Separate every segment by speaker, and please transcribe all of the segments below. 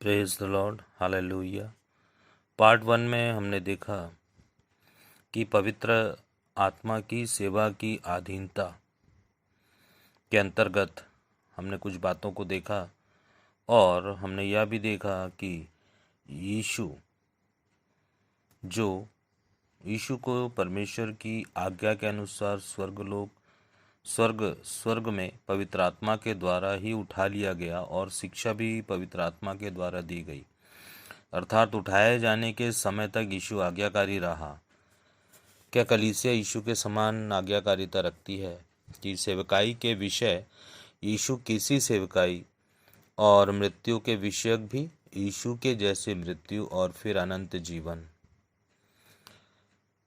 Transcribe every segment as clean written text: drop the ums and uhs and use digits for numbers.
Speaker 1: Praise the Lord, hallelujah. Part 1 में हमने देखा कि पवित्र आत्मा की सेवा की अधीनता के अंतर्गत हमने कुछ बातों को देखा और हमने यह भी देखा कि यीशु को परमेश्वर की आज्ञा के अनुसार स्वर्ग में पवित्र आत्मा के द्वारा ही उठा लिया गया और शिक्षा भी पवित्र आत्मा के द्वारा दी गई। अर्थात उठाए जाने के समय तक यीशु आज्ञाकारी रहा। क्या कलीसिया यीशु के समान आज्ञाकारिता रखती है कि सेवकाई के विषय यीशु किसी सेवकाई और मृत्यु के विषयक भी यीशु के जैसे मृत्यु और फिर अनंत जीवन?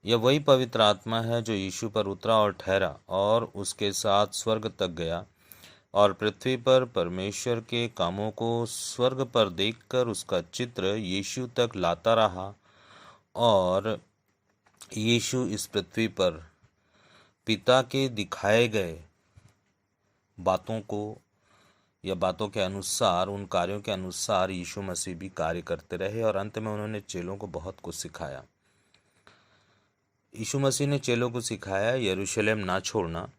Speaker 1: यह वही पवित्र आत्मा है जो यीशु पर उतरा और ठहरा और उसके साथ स्वर्ग तक गया और पृथ्वी पर परमेश्वर के कामों को स्वर्ग पर देखकर उसका चित्र यीशु तक लाता रहा। और यीशु इस पृथ्वी पर पिता के दिखाए गए बातों को या बातों के अनुसार, उन कार्यों के अनुसार यीशु मसीह भी कार्य करते रहे और अंत में उन्होंने चेलों को बहुत कुछ सिखाया। यीशु मसीह ने चेलों को सिखाया यरूशलेम ना छोड़ना,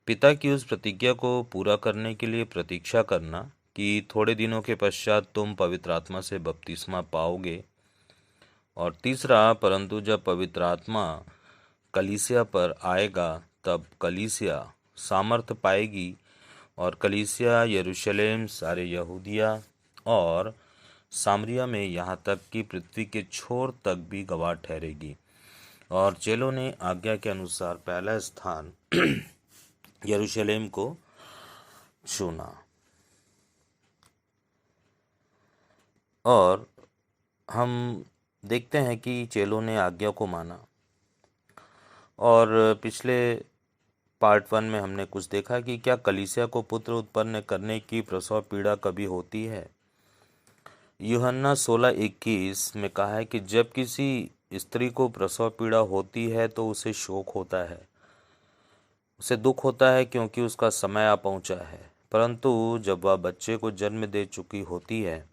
Speaker 1: पिता की उस प्रतिज्ञा को पूरा करने के लिए प्रतीक्षा करना कि थोड़े दिनों के पश्चात तुम पवित्र आत्मा से बपतिस्मा पाओगे। और तीसरा, परंतु जब पवित्र आत्मा कलीसिया पर आएगा तब कलीसिया सामर्थ पाएगी और कलीसिया यरूशलेम, सारे यहूदिया और सामरिया में, यहाँ तक कि पृथ्वी के छोर तक भी गवाह ठहरेगी। और चेलों ने आज्ञा के अनुसार पहला स्थान यरूशलेम को चुना और हम देखते हैं कि चेलों ने आज्ञा को माना। और पिछले पार्ट 1 में हमने कुछ देखा कि क्या कलीसिया को पुत्र उत्पन्न करने की प्रसव पीड़ा कभी होती है। यूहन्ना 16:21 में कहा है कि जब किसी स्त्री को प्रसव पीड़ा होती है तो उसे शोक होता है, उसे दुख होता है क्योंकि उसका समय आ पहुंचा है। परंतु जब वह बच्चे को जन्म दे चुकी होती है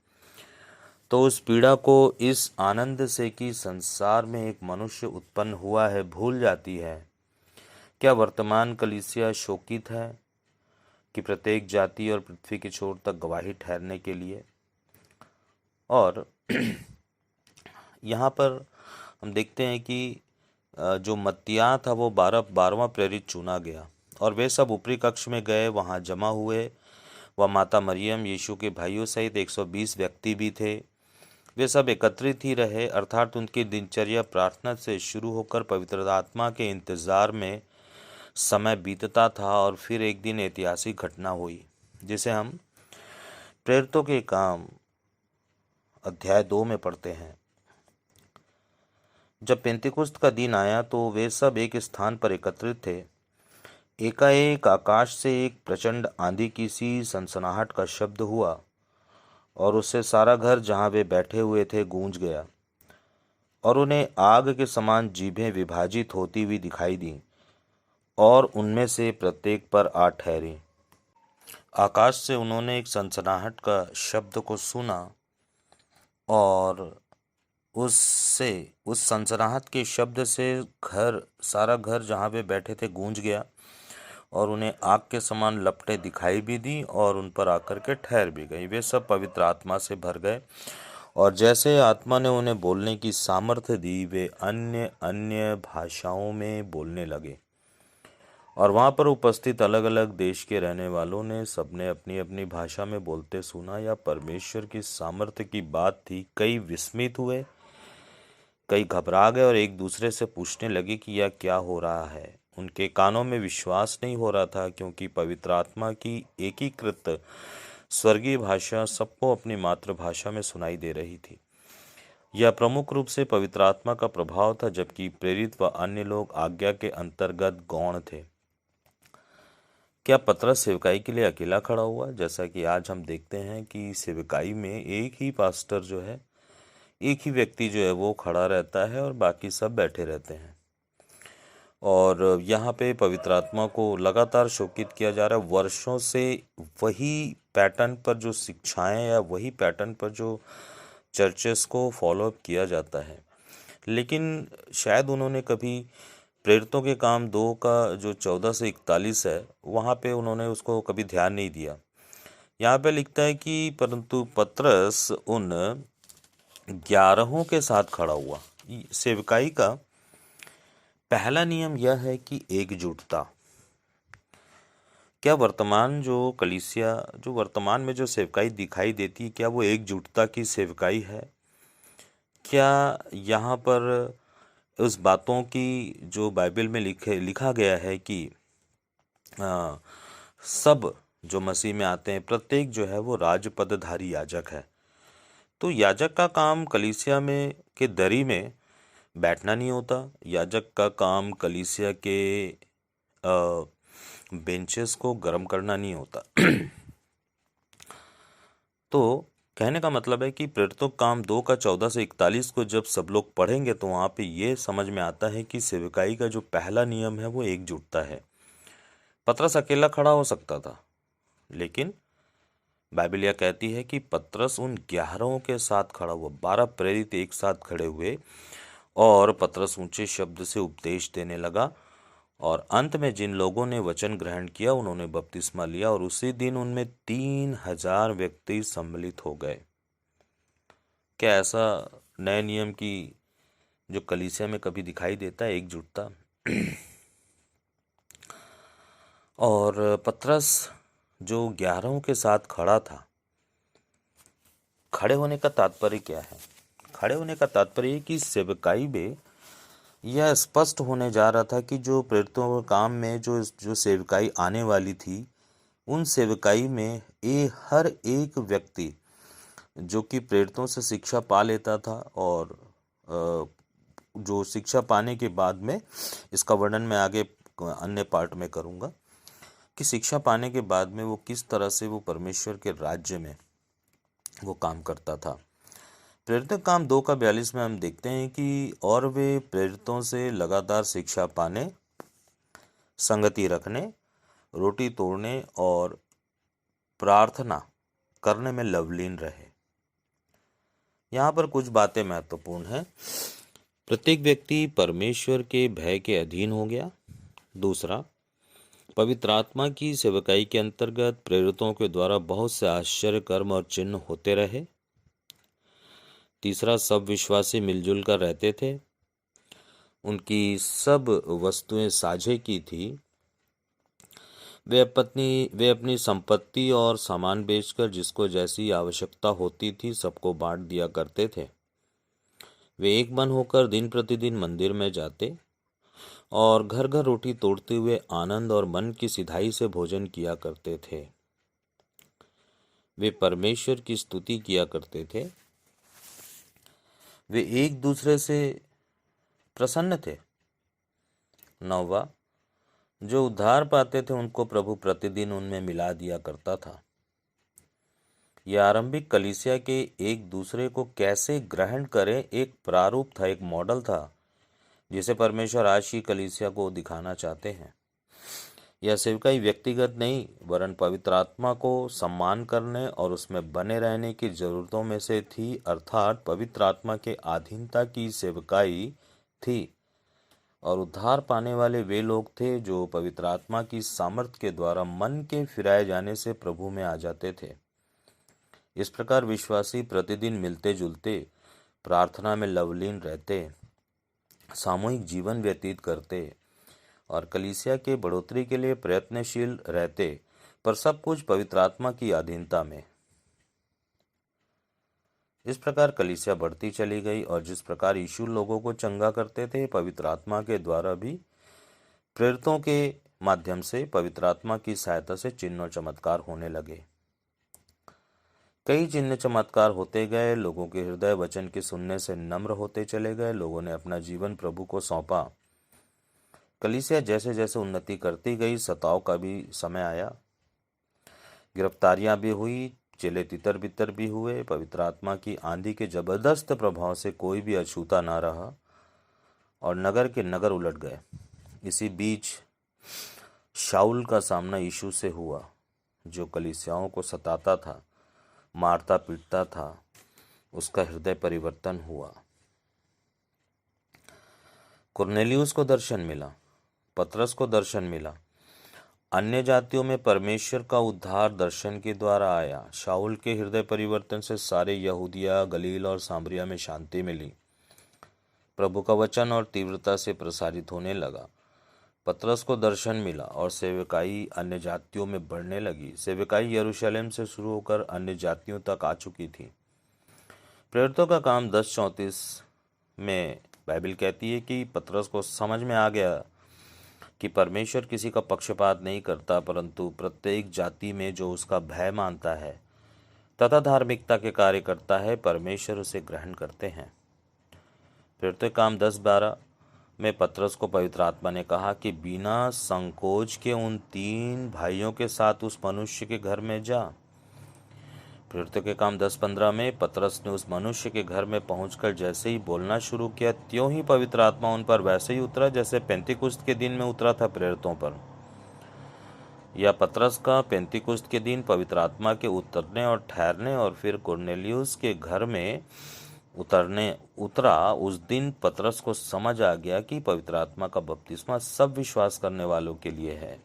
Speaker 1: तो उस पीड़ा को इस आनंद से कि संसार में एक मनुष्य उत्पन्न हुआ है भूल जाती है। क्या वर्तमान कलीसिया शोकित है कि प्रत्येक जाति और पृथ्वी के छोर तक गवाही ठहरने के लिए? और यहाँ पर हम देखते हैं कि जो मत्तियाह था वो 12वां प्रेरित चुना गया और वे सब ऊपरी कक्ष में गए, वहाँ जमा हुए। वह माता मरियम, यीशु के भाइयों सहित 120 व्यक्ति भी थे। वे सब एकत्रित ही रहे, अर्थात उनकी दिनचर्या प्रार्थना से शुरू होकर पवित्र आत्मा के इंतज़ार में समय बीतता था। और फिर एक दिन ऐतिहासिक घटना हुई जिसे हम प्रेरितों के काम अध्याय 2 में पढ़ते हैं। जब पेंतिकुस्त का दिन आया तो वे सब एक स्थान पर एकत्रित थे। एकाएक आकाश से एक प्रचंड आंधी की सी सनसनाहट का शब्द हुआ और उससे सारा घर जहाँ वे बैठे हुए थे गूंज गया और उन्हें आग के समान जीभें विभाजित होती हुई दिखाई दी और उनमें से प्रत्येक पर आ ठहरी। आकाश से उन्होंने एक सनसनाहट का शब्द को सुना और उस सनसनाहट के शब्द से सारा घर जहाँ वे बैठे थे गूंज गया और उन्हें आग के समान लपटें दिखाई भी दी और उन पर आकर के ठहर भी गई। वे सब पवित्र आत्मा से भर गए और जैसे आत्मा ने उन्हें बोलने की सामर्थ्य दी, वे अन्य अन्य भाषाओं में बोलने लगे। और वहाँ पर उपस्थित अलग अलग देश के रहने वालों ने सबने अपनी अपनी भाषा में बोलते सुना। यह परमेश्वर की सामर्थ्य की बात थी। कई विस्मित हुए, कई घबरा गए और एक दूसरे से पूछने लगे कि यह क्या हो रहा है। उनके कानों में विश्वास नहीं हो रहा था क्योंकि पवित्र आत्मा की एकीकृत स्वर्गीय भाषा सबको अपनी मातृभाषा में सुनाई दे रही थी। यह प्रमुख रूप से पवित्र आत्मा का प्रभाव था, जबकि प्रेरित व अन्य लोग आज्ञा के अंतर्गत गौण थे। क्या पतरस सेवकाई के लिए अकेला खड़ा हुआ? जैसा कि आज हम देखते हैं कि सेवकाई में एक ही पास्टर जो है, एक ही व्यक्ति जो है वो खड़ा रहता है और बाकी सब बैठे रहते हैं। और यहाँ पे पवित्र आत्मा को लगातार शोकित किया जा रहा है। वर्षों से वही पैटर्न पर जो शिक्षाएं या वही पैटर्न पर जो चर्चेस को फॉलो अप किया जाता है, लेकिन शायद उन्होंने कभी प्रेरितों के काम 2 का जो 14 से 41 है वहाँ पे उन्होंने उसको कभी ध्यान नहीं दिया। यहाँ पे लिखता है कि परंतु पतरस उन 11 के साथ खड़ा हुआ। सेवकाई का पहला नियम यह है कि एकजुटता। क्या वर्तमान जो कलीसिया, जो वर्तमान में जो सेवकाई दिखाई देती है, क्या वो एकजुटता की सेवकाई है? क्या यहाँ पर उस बातों की जो बाइबल में लिखा गया है कि सब जो मसीह में आते हैं, प्रत्येक जो है वो राजपदधारी याजक है। तो याजक का काम कलीसिया में के दरी में बैठना नहीं होता। याजक का काम कलीसिया के बेंचेस को गर्म करना नहीं होता। तो कहने का मतलब है कि प्रेरितों काम 2 का 14 से 41 को जब सब लोग पढ़ेंगे तो वहाँ पे ये समझ में आता है कि सेवकाई का जो पहला नियम है वो एकजुटता है। पतरस अकेला खड़ा हो सकता था, लेकिन बाइबल यह कहती है कि पतरस उन 11 के साथ खड़ा हुआ। 12 प्रेरित एक साथ खड़े हुए और पतरस ऊंचे शब्द से उपदेश देने लगा, और अंत में जिन लोगों ने वचन ग्रहण किया उन्होंने बपतिस्मा लिया, और उसी दिन उनमें 3000 व्यक्ति सम्मिलित हो गए। क्या ऐसा नए नियम की जो कलीसिया में कभी दिखाई देता है, एकजुटता? और पतरस जो 11 के साथ खड़ा था, खड़े होने का तात्पर्य क्या है? खड़े होने का तात्पर्य कि सेवकाई में यह स्पष्ट होने जा रहा था कि जो प्रेरितों के काम में जो सेवकाई आने वाली थी, उन सेवकाई में हर एक व्यक्ति जो कि प्रेरितों से शिक्षा पा लेता था, और जो शिक्षा पाने के बाद में, इसका वर्णन मैं आगे अन्य पार्ट में करूँगा, कि शिक्षा पाने के बाद में वो किस तरह से वो परमेश्वर के राज्य में वो काम करता था। प्रेरितों काम 2 का 42 में हम देखते हैं कि और वे प्रेरितों से लगातार शिक्षा पाने, संगति रखने, रोटी तोड़ने और प्रार्थना करने में लवलीन रहे। यहाँ पर कुछ बातें महत्वपूर्ण हैं। प्रत्येक व्यक्ति परमेश्वर के भय के अधीन हो गया। दूसरा, पवित्र आत्मा की सेवकाई के अंतर्गत प्रेरितों के द्वारा बहुत से आश्चर्य कर्म और चिन्ह होते रहे। तीसरा, सब विश्वासी मिलजुल कर रहते थे, उनकी सब वस्तुएं साझे की थी। वे अपनी संपत्ति और सामान बेचकर जिसको जैसी आवश्यकता होती थी सबको बांट दिया करते थे। वे एक मन होकर दिन प्रतिदिन मंदिर में जाते और घर घर रोटी तोड़ते हुए आनंद और मन की सिधाई से भोजन किया करते थे। वे परमेश्वर की स्तुति किया करते थे। वे एक दूसरे से प्रसन्न थे। 9वां, जो उद्धार पाते थे उनको प्रभु प्रतिदिन उनमें मिला दिया करता था। यह आरंभिक कलीसिया के एक दूसरे को कैसे ग्रहण करें एक प्रारूप था, एक मॉडल था, जिसे परमेश्वर आज की कलीसिया को दिखाना चाहते हैं। यह सेवकाई व्यक्तिगत नहीं वरन पवित्र आत्मा को सम्मान करने और उसमें बने रहने की जरूरतों में से थी, अर्थात पवित्र आत्मा के अधीनता की सेवकाई थी। और उद्धार पाने वाले वे लोग थे जो पवित्र आत्मा की सामर्थ्य के द्वारा मन के फिराए जाने से प्रभु में आ जाते थे। इस प्रकार विश्वासी प्रतिदिन मिलते जुलते, प्रार्थना में लवलीन रहते, सामूहिक जीवन व्यतीत करते और कलीसिया के बढ़ोतरी के लिए प्रयत्नशील रहते, पर सब कुछ पवित्र आत्मा की अधीनता में। इस प्रकार कलीसिया बढ़ती चली गई, और जिस प्रकार यीशु लोगों को चंगा करते थे, पवित्र आत्मा के द्वारा भी प्रेरितों के माध्यम से पवित्र आत्मा की सहायता से चिन्ह और चमत्कार होने लगे। कई चिन्ह चमत्कार होते गए, लोगों के हृदय वचन के सुनने से नम्र होते चले गए, लोगों ने अपना जीवन प्रभु को सौंपा। कलीसिया जैसे जैसे उन्नति करती गई, सताव का भी समय आया, गिरफ्तारियां भी हुई, चेले तितर बितर भी हुए। पवित्र आत्मा की आंधी के जबरदस्त प्रभाव से कोई भी अछूता ना रहा और नगर के नगर उलट गए। इसी बीच शाऊल का सामना यीशु से हुआ, जो कलीसियाओं को सताता था, मारता पीटता था। उसका हृदय परिवर्तन हुआ। कुरनेलियुस को दर्शन मिला, पतरस को दर्शन मिला। अन्य जातियों में परमेश्वर का उद्धार दर्शन के द्वारा आया। शाऊल के हृदय परिवर्तन से सारे यहूदिया, गलील और सामरिया में शांति मिली। प्रभु का वचन और तीव्रता से प्रसारित होने लगा। पतरस को दर्शन मिला और सेवकाई अन्य जातियों में बढ़ने लगी। सेवकाई यरूशलेम से शुरू होकर अन्य जातियों तक आ चुकी थी। प्रेरितों का काम 10:34 में बाइबल कहती है कि पतरस को समझ में आ गया कि परमेश्वर किसी का पक्षपात नहीं करता, परंतु प्रत्येक जाति में जो उसका भय मानता है तथा धार्मिकता के कार्य करता है, परमेश्वर उसे ग्रहण करते हैं। प्रेरितों का काम 10:12 में पतरस को पवित्र आत्मा ने कहा कि बिना संकोच के उन 3 भाइयों के साथ उस मनुष्य के घर में जा। प्रेरितों के काम 10:15 में पतरस ने उस मनुष्य के घर में पहुंचकर जैसे ही बोलना शुरू किया, त्यों ही पवित्र आत्मा उन पर वैसे ही उतरा जैसे पेंतीकुस्त के दिन में उतरा था प्रेरितों पर। या पतरस का पेंतीकुस्त के दिन पवित्र आत्मा के उतरने और ठहरने और फिर कुरनेलियुस के घर में उतरा, उस दिन पतरस को समझ आ गया कि पवित्र आत्मा का बपतिस्मा सब विश्वास करने वालों के लिए है।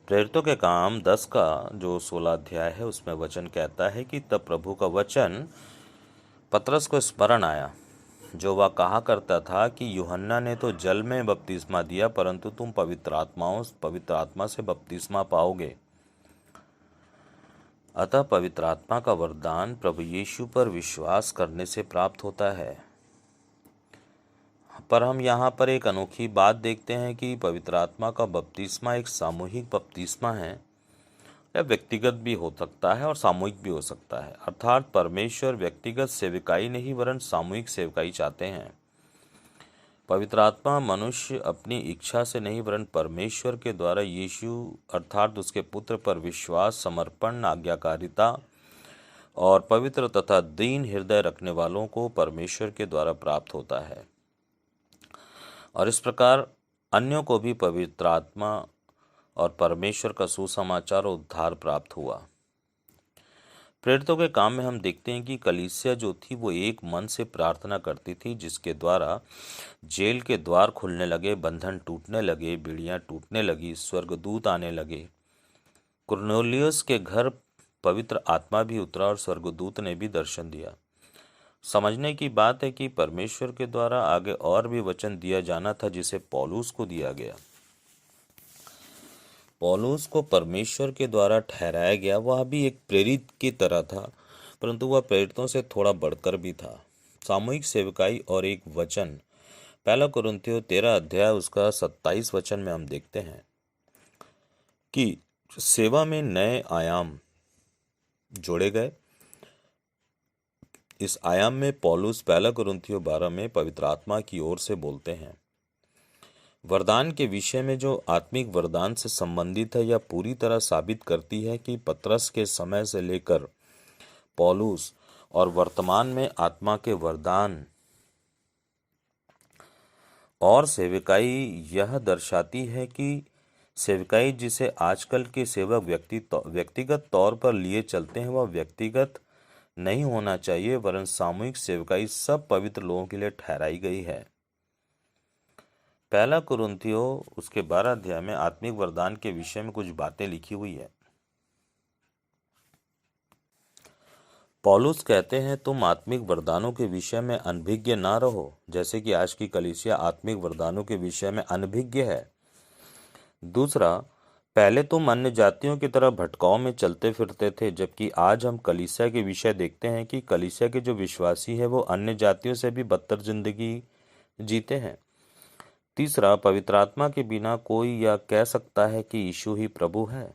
Speaker 1: प्रेरितों के काम 10 का जो 16 अध्याय है उसमें वचन कहता है कि तब प्रभु का वचन पतरस को स्मरण आया, जो वह कहा करता था कि यूहन्ना ने तो जल में बपतिस्मा दिया, परंतु तुम पवित्र आत्मा से बपतिस्मा पाओगे। अतः पवित्र आत्मा का वरदान प्रभु यीशु पर विश्वास करने से प्राप्त होता है। पर हम यहाँ पर एक अनोखी बात देखते हैं कि पवित्र आत्मा का बपतिस्मा एक सामूहिक बपतिस्मा है। यह व्यक्तिगत भी हो सकता है और सामूहिक भी हो सकता है। अर्थात परमेश्वर व्यक्तिगत सेवकाई नहीं वरन सामूहिक सेवकाई चाहते हैं। पवित्र आत्मा मनुष्य अपनी इच्छा से नहीं वरन परमेश्वर के द्वारा यीशु अर्थात उसके पुत्र पर विश्वास, समर्पण, आज्ञाकारिता और पवित्र तथा दीन हृदय रखने वालों को परमेश्वर के द्वारा प्राप्त होता है। और इस प्रकार अन्यों को भी पवित्र आत्मा और परमेश्वर का सुसमाचार और उद्धार प्राप्त हुआ। प्रेरितों के काम में हम देखते हैं कि कलीसिया जो थी वो एक मन से प्रार्थना करती थी, जिसके द्वारा जेल के द्वार खुलने लगे, बंधन टूटने लगे, बीड़ियां टूटने लगी, स्वर्गदूत आने लगे। कुरनेलियुस के घर पवित्र आत्मा भी उतरा और स्वर्गदूत ने भी दर्शन दिया। समझने की बात है कि परमेश्वर के द्वारा आगे और भी वचन दिया जाना था, जिसे पौलुस को दिया गया। पौलुस को परमेश्वर के द्वारा ठहराया गया। वह भी एक प्रेरित की तरह था, परंतु वह प्रेरितों से थोड़ा बढ़कर भी था। सामूहिक सेवकाई और एक वचन, पहला कुरिन्थियों 13 अध्याय उसका 27 वचन में हम देखते हैं कि सेवा में नए आयाम जोड़े गए। इस आयाम में पौलुस पहला कुरिन्थियों 12 में पवित्र आत्मा की ओर से बोलते हैं। वरदान के विषय में जो आत्मिक वरदान से संबंधित है, यह पूरी तरह साबित करती है कि पतरस के समय से लेकर पौलुस और वर्तमान में आत्मा के वरदान और सेवकाई यह दर्शाती है कि सेवकाई जिसे आजकल के सेवक व्यक्तिगत तौर पर लिए चलते हैं, वह व्यक्तिगत नहीं होना चाहिए वरन सामूहिक सेवकाई सब पवित्र लोगों के लिए ठहराई गई है। पहला कुरिन्थियों उसके 12 अध्याय में आत्मिक वरदान के विषय में कुछ बातें लिखी हुई है। पौलुस कहते हैं, तुम आत्मिक वरदानों के विषय में अनभिज्ञ ना रहो, जैसे कि आज की कलीसिया आत्मिक वरदानों के विषय में अनभिज्ञ है। दूसरा, पहले तुम अन्य जातियों की तरह भटकाव में चलते फिरते थे, जबकि आज हम कलीसिया के विषय देखते हैं कि कलीसिया के जो विश्वासी है वो अन्य जातियों से भी बदतर जिंदगी जीते हैं। तीसरा, पवित्र आत्मा के बिना कोई यह कह सकता है कि यीशु ही प्रभु है।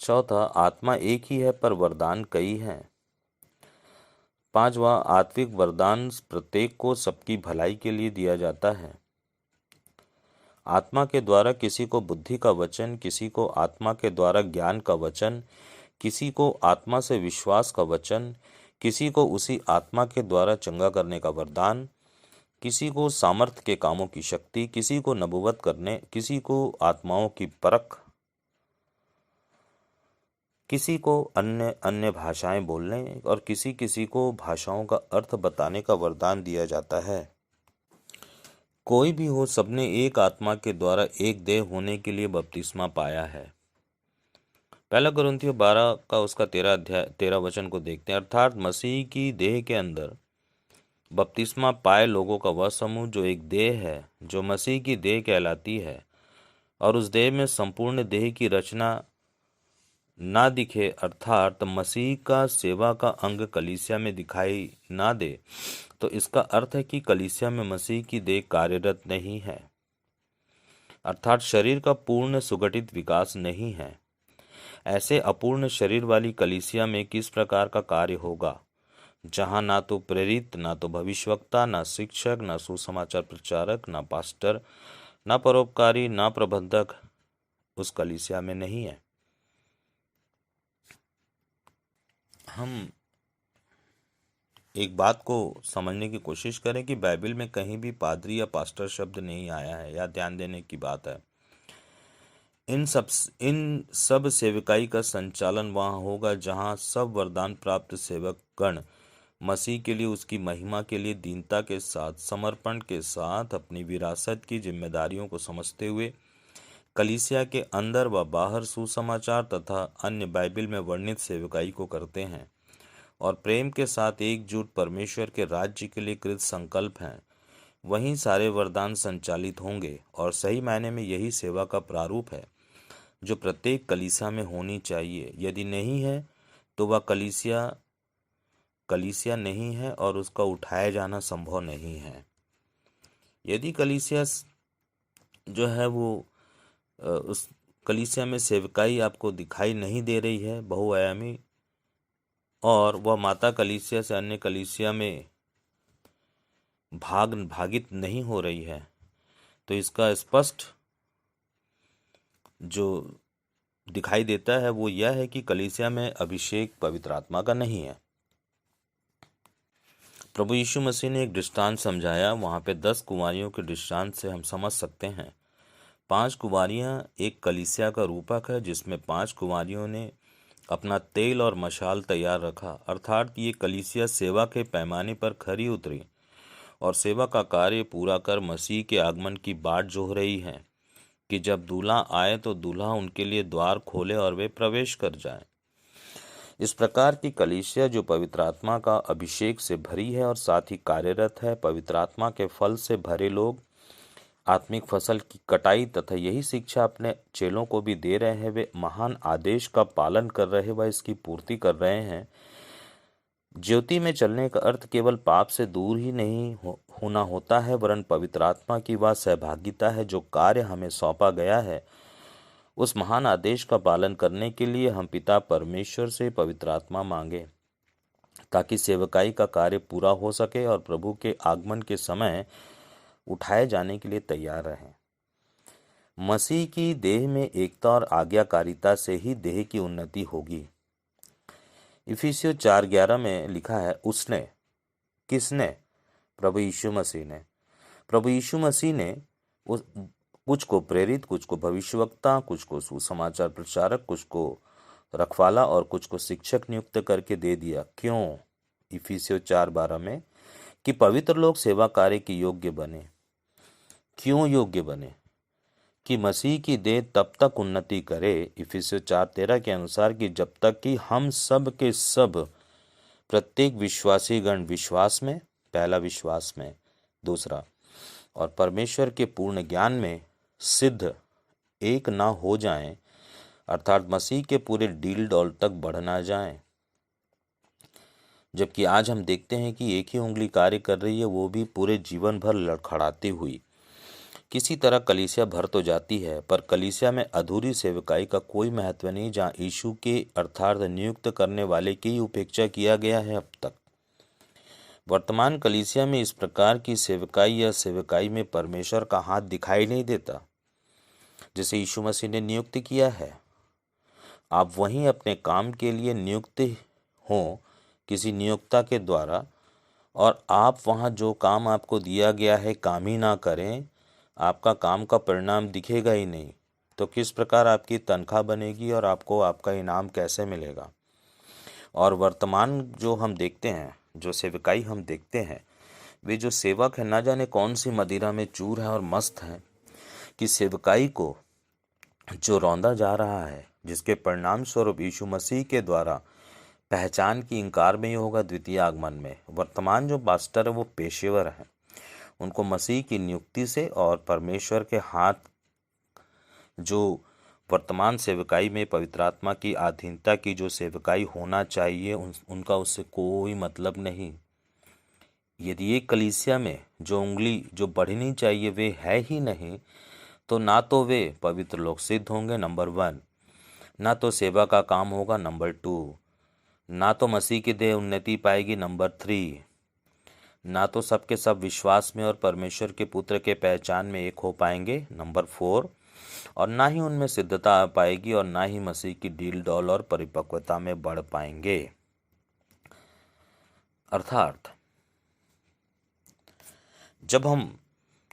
Speaker 1: चौथा, आत्मा एक ही है पर वरदान कई हैं। पांचवा, आत्मिक वरदान प्रत्येक को सबकी भलाई के लिए दिया जाता है। आत्मा के द्वारा किसी को बुद्धि का वचन, किसी को आत्मा के द्वारा ज्ञान का वचन, किसी को आत्मा से विश्वास का वचन, किसी को उसी आत्मा के द्वारा चंगा करने का वरदान, किसी को सामर्थ्य के कामों की शक्ति, किसी को नबूवत करने, किसी को आत्माओं की परख, किसी को अन्य अन्य भाषाएं बोलने और किसी किसी को भाषाओं का अर्थ बताने का वरदान दिया जाता है। कोई भी हो, सबने एक आत्मा के द्वारा एक देह होने के लिए बपतिस्मा पाया है। पहला कुरिन्थियों 12 का उसका 13 वचन को देखते हैं। अर्थात मसीह की देह के अंदर बपतिस्मा पाए लोगों का वह समूह जो एक देह है, जो मसीह की देह कहलाती है, और उस देह में संपूर्ण देह की रचना ना दिखे, अर्थात मसीह का सेवा का अंग कलीसिया में दिखाई ना दे, तो इसका अर्थ है कि कलीसिया में मसीह की देह कार्यरत नहीं है, अर्थात शरीर का पूर्ण सुगठित विकास नहीं है। ऐसे अपूर्ण शरीर वाली कलीसिया में किस प्रकार का कार्य होगा, जहां ना तो प्रेरित, ना तो भविष्यवक्ता, ना शिक्षक, ना सुसमाचार प्रचारक, ना पास्टर, ना परोपकारी, ना प्रबंधक उस कलीसिया में नहीं है। हम एक बात को समझने की कोशिश करें कि बाइबल में कहीं भी पादरी या पास्टर शब्द नहीं आया है, या ध्यान देने की बात है। इन सब सेवकाई का संचालन वहां होगा जहां सब वरदान प्राप्त सेवक गण मसीह के लिए, उसकी महिमा के लिए दीनता के साथ, समर्पण के साथ अपनी विरासत की जिम्मेदारियों को समझते हुए कलीसिया के अंदर व बाहर सुसमाचार तथा अन्य बाइबल में वर्णित सेवकाई को करते हैं और प्रेम के साथ एकजुट परमेश्वर के राज्य के लिए कृत संकल्प हैं। वहीं सारे वरदान संचालित होंगे और सही मायने में यही सेवा का प्रारूप है जो प्रत्येक कलीसिया में होनी चाहिए। यदि नहीं है तो वह कलीसिया नहीं है और उसका उठाया जाना संभव नहीं है। यदि कलीसिया जो है वो उस कलीसिया में सेवकाई आपको दिखाई नहीं दे रही है, बहुआयामी, और वह माता कलीसिया से अन्य कलीसिया में भागित नहीं हो रही है, तो इसका स्पष्ट जो दिखाई देता है वो यह है कि कलीसिया में अभिषेक पवित्र आत्मा का नहीं है। प्रभु यीशु मसीह ने एक दृष्टांत समझाया, वहाँ पे 10 कुंवारियों के दृष्टांत से हम समझ सकते हैं। 5 कुंवारियाँ एक कलीसिया का रूपक है, जिसमें 5 कुंवारियों ने अपना तेल और मशाल तैयार रखा, अर्थात ये कलीसिया सेवा के पैमाने पर खरी उतरी और सेवा का कार्य पूरा कर मसीह के आगमन की बाट जोह रही है कि जब दूल्हा आए तो दूल्हा उनके लिए द्वार खोले और वे प्रवेश कर जाएं। इस प्रकार की कलीसिया जो पवित्र आत्मा का अभिषेक से भरी है और साथ ही कार्यरत है, पवित्र आत्मा के फल से भरे लोग आत्मिक फसल की कटाई तथा यही शिक्षा अपने चेलों को भी दे रहे हैं। वे महान आदेश का पालन कर रहे व इसकी पूर्ति कर रहे हैं। ज्योति में चलने का अर्थ केवल पाप से दूर ही नहीं होना होता है, वरन पवित्र आत्मा की वह सहभागिता है जो कार्य हमें सौंपा गया है। उस महान आदेश का पालन करने के लिए हम पिता परमेश्वर से पवित्र आत्मा मांगे ताकि सेवकाई का कार्य पूरा हो सके और प्रभु के आगमन के समय उठाए जाने के लिए तैयार रहें। मसीह की देह में एकता और आज्ञाकारिता से ही देह की उन्नति होगी। इफिसियों 4:11 में लिखा है, उसने, किसने? प्रभु यीशु मसीह ने। प्रभु यीशु मसीह ने कुछ को प्रेरित, कुछ को भविष्यवक्ता, कुछ को सुसमाचार प्रचारक, कुछ को रखवाला और कुछ को शिक्षक नियुक्त करके दे दिया। क्यों? इफिसियों 4:12 में, कि पवित्र लोग सेवा कार्य के योग्य बने। क्यों योग्य बने? कि मसीह की देह तब तक उन्नति करे, इफिसियों 4:13 के अनुसार, कि जब तक कि हम सब के सब प्रत्येक विश्वासी गण विश्वास में, पहला विश्वास में, दूसरा, और परमेश्वर के पूर्ण ज्ञान में सिद्ध एक ना हो जाएं, अर्थात मसीह के पूरे डील डॉल तक बढ़ ना जाएं। जबकि आज हम देखते हैं कि एक ही उंगली कार्य कर रही है, वो भी पूरे जीवन भर लड़खड़ाती हुई। किसी तरह कलीसिया भर तो जाती है, पर कलीसिया में अधूरी सेवकाई का कोई महत्व नहीं, जहाँ यीशु के अर्थात नियुक्त करने वाले की ही उपेक्षा किया गया है अब तक। वर्तमान कलीसिया में इस प्रकार की सेवकाई या सेवकाई में परमेश्वर का हाथ दिखाई नहीं देता जिसे यीशु मसीह ने नियुक्त किया है। आप वहीं अपने काम के लिए नियुक्त हों किसी नियोक्ता के द्वारा और आप वहाँ जो काम आपको दिया गया है काम ही ना करें, आपका काम का परिणाम दिखेगा ही नहीं, तो किस प्रकार आपकी तनख्वाह बनेगी और आपको आपका इनाम कैसे मिलेगा। और वर्तमान जो हम देखते हैं, जो सेवकाई हम देखते हैं, वे जो सेवक है ना जाने कौन सी मदिरा में चूर है और मस्त हैं कि सेवकाई को जो रौंदा जा रहा है, जिसके परिणाम स्वरूप यीशु मसीह के द्वारा पहचान की इंकार में ही होगा द्वितीय आगमन में। वर्तमान जो पास्टर है वो पेशेवर हैं, उनको मसीह की नियुक्ति से और परमेश्वर के हाथ जो वर्तमान सेवकाई में पवित्र आत्मा की अधीनता की जो सेवकाई होना चाहिए उनका उससे कोई मतलब नहीं। यदि एक कलीसिया में जो उंगली जो बढ़नी चाहिए वे है ही नहीं, तो ना तो वे पवित्र लोग सिद्ध होंगे नंबर 1, ना तो सेवा का काम होगा नंबर 2, ना तो मसीह की देह उन्नति पाएगी नंबर 3, ना तो सबके सब विश्वास में और परमेश्वर के पुत्र के पहचान में एक हो पाएंगे नंबर 4, और ना ही उनमें सिद्धता आ पाएगी और ना ही मसीह की डील डॉल और परिपक्वता में बढ़ पाएंगे। अर्थात जब हम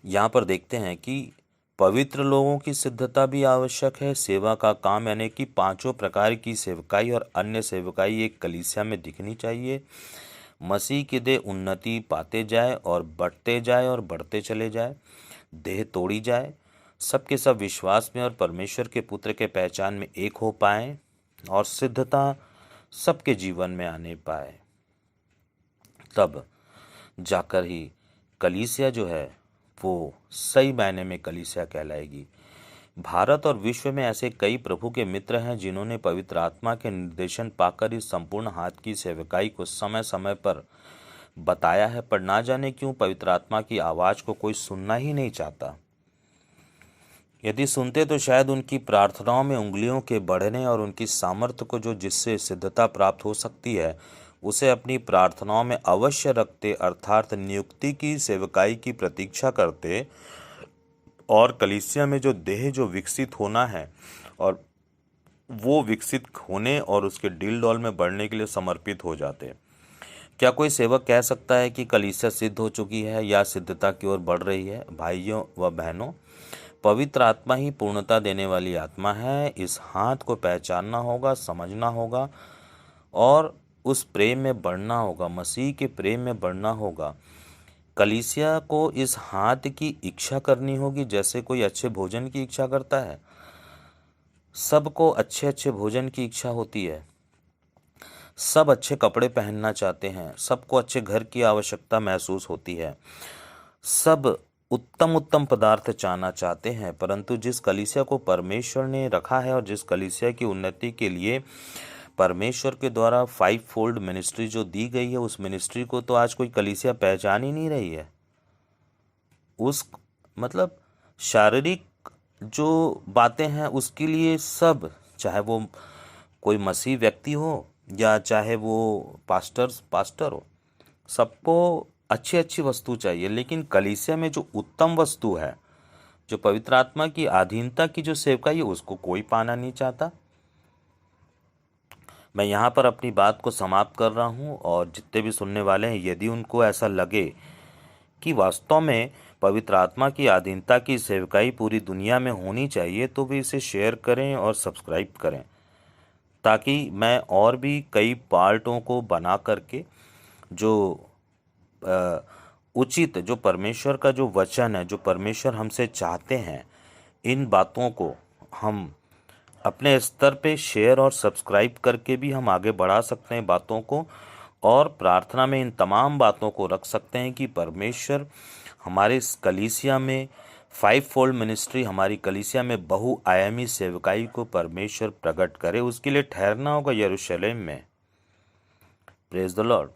Speaker 1: यहाँ पर देखते हैं कि पवित्र लोगों की सिद्धता भी आवश्यक है, सेवा का काम यानी कि 5 प्रकार की सेवकाई और अन्य सेवकाई एक कलीसिया में दिखनी चाहिए। मसीह की देह उन्नति पाते जाए और बढ़ते चले जाए, देह तोड़ी जाए, सबके सब विश्वास में और परमेश्वर के पुत्र के पहचान में एक हो पाए और सिद्धता सबके जीवन में आने पाए, तब जाकर ही कलीसिया जो है वो सही मायने में कलीसिया कहलाएगी। भारत और विश्व में ऐसे कई प्रभु के मित्र हैं जिन्होंने पवित्र आत्मा के निर्देशन पाकर इस संपूर्ण हाथ की सेवकाई को समय समय पर बताया है, पर ना जाने क्यों पवित्र आत्मा की आवाज को कोई सुनना ही नहीं चाहता। यदि सुनते तो शायद उनकी प्रार्थनाओं में उंगलियों के बढ़ने और उनकी सामर्थ्य को जो जिससे सिद्धता प्राप्त हो सकती है उसे अपनी प्रार्थनाओं में अवश्य रखते, अर्थात नियुक्ति की सेवकाई की प्रतीक्षा करते और कलीसिया में जो देह जो विकसित होना है और वो विकसित होने और उसके डील डॉल में बढ़ने के लिए समर्पित हो जाते। क्या कोई सेवक कह सकता है कि कलीसिया सिद्ध हो चुकी है या सिद्धता की ओर बढ़ रही है? भाइयों व बहनों, पवित्र आत्मा ही पूर्णता देने वाली आत्मा है। इस हाथ को पहचानना होगा, समझना होगा और उस प्रेम में बढ़ना होगा, मसीह के प्रेम में बढ़ना होगा। कलीसिया को इस हाथ की इच्छा करनी होगी जैसे कोई अच्छे भोजन की इच्छा करता है। सबको अच्छे अच्छे भोजन की इच्छा होती है, सब अच्छे कपड़े पहनना चाहते हैं, सबको अच्छे घर की आवश्यकता महसूस होती है, सब उत्तम उत्तम पदार्थ चाहना चाहते हैं। परंतु जिस कलीसिया को परमेश्वर ने रखा है और जिस कलीसिया की उन्नति के लिए परमेश्वर के द्वारा 5 फोल्ड मिनिस्ट्री जो दी गई है, उस मिनिस्ट्री को तो आज कोई कलीसिया पहचान ही नहीं रही है। उस मतलब शारीरिक जो बातें हैं उसके लिए सब, चाहे वो कोई मसीह व्यक्ति हो या चाहे वो पास्टर हो, सबको अच्छी अच्छी वस्तु चाहिए। लेकिन कलीसिया में जो उत्तम वस्तु है, जो पवित्र आत्मा की अधीनता की जो सेवकाई है, उसको कोई पाना नहीं चाहता। मैं यहाँ पर अपनी बात को समाप्त कर रहा हूँ और जितने भी सुनने वाले हैं, यदि उनको ऐसा लगे कि वास्तव में पवित्र आत्मा की अधीनता की सेवकाई पूरी दुनिया में होनी चाहिए, तो वे इसे शेयर करें और सब्सक्राइब करें, ताकि मैं और भी कई पार्टों को बना करके जो उचित, जो परमेश्वर का जो वचन है, जो परमेश्वर हमसे चाहते हैं, इन बातों को हम अपने स्तर पे शेयर और सब्सक्राइब करके भी हम आगे बढ़ा सकते हैं बातों को, और प्रार्थना में इन तमाम बातों को रख सकते हैं कि परमेश्वर हमारे इस कलीसिया में 5 फोल्ड मिनिस्ट्री, हमारी कलीसिया में बहुआयामी सेवकाई को परमेश्वर प्रकट करे। उसके लिए ठहरना होगा यरूशलेम में। Praise the Lord.